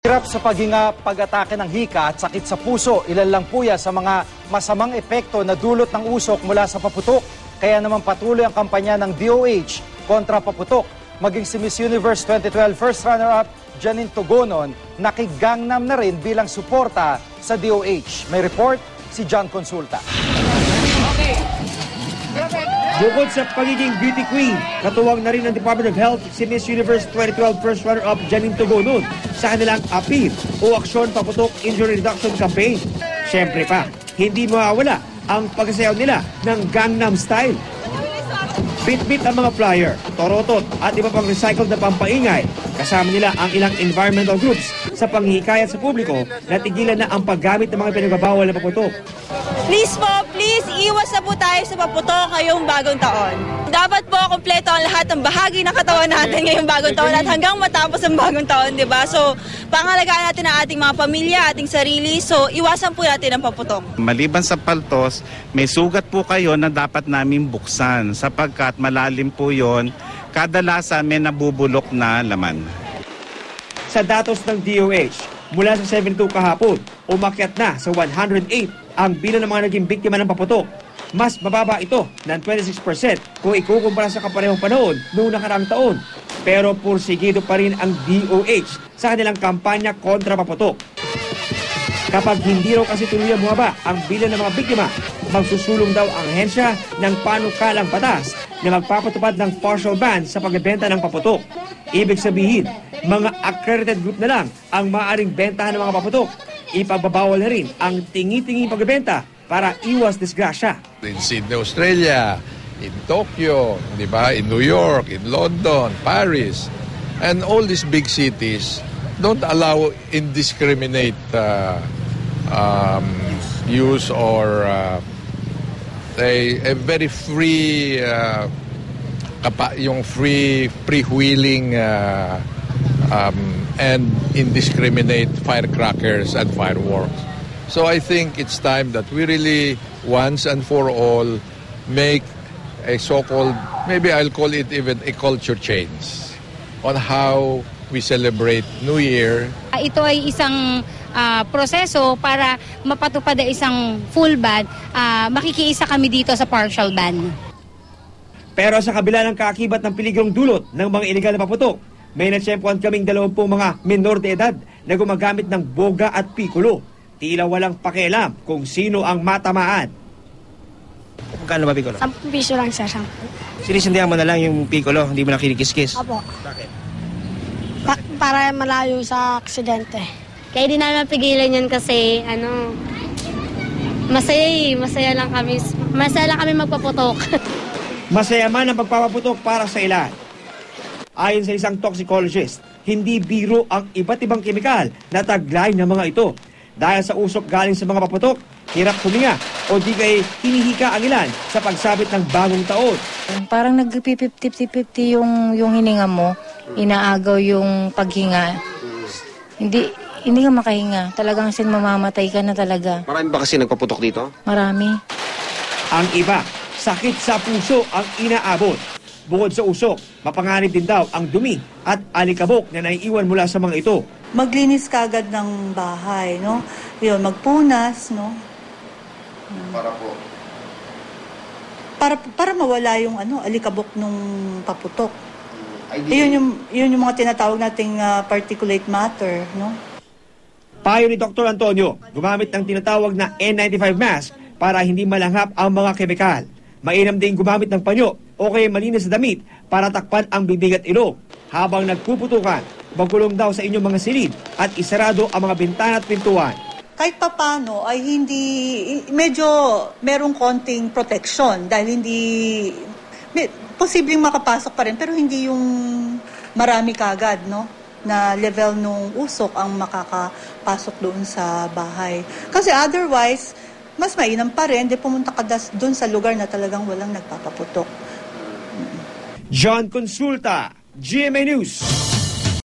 Hirap sa paghinga, pag-atake ng hika at sakit sa puso, ilan lang po yan sa mga masamang epekto na dulot ng usok mula sa paputok. Kaya naman patuloy ang kampanya ng DOH kontra paputok. Maging si Miss Universe 2012 first runner-up Janine Togonon, nakigangnam na rin bilang suporta sa DOH. May report si John Consulta. Bukod sa pagiging beauty queen, katuwang na rin ng Department of Health si Miss Universe 2012 first runner-up Janine Togonon sa kanilang APIR o Aksyon Paputok Injury Reduction Campaign. Siyempre pa, hindi mawawala ang pagsasayaw nila ng Gangnam Style. Bit-bit ang mga flyer, torotot at iba pang recycled na pampaingay. Kasama nila ang ilang environmental groups sa panghihikayat sa publiko na tigilan na ang paggamit ng mga pinagbabawal na paputok. Please po, please, iwas na po tayo sa paputok ngayong bagong taon. Dapat po kompleto ang lahat ng bahagi ng katawan natin ngayong bagong taon at hanggang matapos ang bagong taon, di ba? So, pangalagaan natin ang ating mga pamilya, ating sarili, so iwasan po natin ang paputok. Maliban sa paltos, may sugat po kayo na dapat namin buksan sapagkat malalim po yon, kadalasan may nabubulok na laman. Sa datos ng DOH, mula sa 72 kahapon, umakyat na sa 108 ang bilang ng mga naging biktima ng paputok. Mas mababa ito ng 26% kung ikukumpara sa kaparehong panahon noong nakaraang taon. Pero pursigido pa rin ang DOH sa kanilang kampanya kontra paputok. Kapag hindi raw kasi tuluyang bumaba ang bilang ng mga biktima, magsusulong daw ang ahensya ng panukalang batas na magpapatupad ng partial ban sa pagbebenta ng paputok. Ibig sabihin, mga accredited group na lang ang maaaring bentahan ng mga paputok. Ipagbabawal na rin ang tingi-tingi pagbebenta para iwas disgrasya. In Sydney, Australia, in Tokyo, di ba? In New York, in London, Paris, and all these big cities don't allow indiscriminate use or a very free yung freewheeling and indiscriminate firecrackers and fireworks. So I think it's time that we really, once and for all, make a so-called, maybe I'll call it even a culture change on how we celebrate New Year. Ito ay isang proseso para mapatupad ang isang full ban. Makikiisa kami dito sa partial ban. Pero sa kabila ng kaakibat ng peligrong dulot ng mga iligal na paputok, may natsyempohan kaming 20 mga menor de edad na gumagamit ng boga at pikulo. Tila walang pakialam kung sino ang matamaan. Magkano ba pikulo? 10 piso lang sa 10. Sinisindihan mo na lang yung pikulo, hindi mo na kinikis-kis? Opo. Bakit? Para malayo sa aksidente. Kaya di namin pigilan yan kasi, masaya lang kami. Masaya lang kami magpaputok. Masaya man ang pagpapaputok para sa ilan. Ayon sa isang toxicologist, hindi biro ang iba't ibang kemikal na taglay ng mga ito. Dahil sa usok galing sa mga paputok, hirap huminga o di kay hinihika ang ilan sa pagsabit ng bagong taon. Parang nag-50-50 yung hininga mo, inaagaw yung paghinga. Hindi ka makahinga. Talagang mamamatay ka na talaga. Marami ba kasi nagpaputok dito? Marami. Ang iba, sakit sa puso ang inaabot. Bukod sa usok, mapanganib din daw ang dumi at alikabok na naiiwan mula sa mga ito. Maglinis kagad ng bahay, no? Yun, magpunas, no? Para po? Para mawala yung alikabok nung paputok. Yun yung mga tinatawag nating particulate matter, no? Payo ni Dr. Antonio, gumamit ng tinatawag na N95 mask para hindi malanghap ang mga kemikal. Mainam din gumamit ng panyo o kaya malinis na damit para takpan ang bibig at ilong. Habang nagpuputukan, magkulong daw sa inyong mga silid at isarado ang mga bintana at pintuan. Kahit papano ay medyo merong konting protection dahil posibleng makapasok pa rin pero hindi yung marami kagad, no? Na level nung usok ang makakapasok doon sa bahay. Kasi otherwise, mas mainam pa rin, pumunta ka doon sa lugar na talagang walang nagpapaputok. John Consulta, GMA News.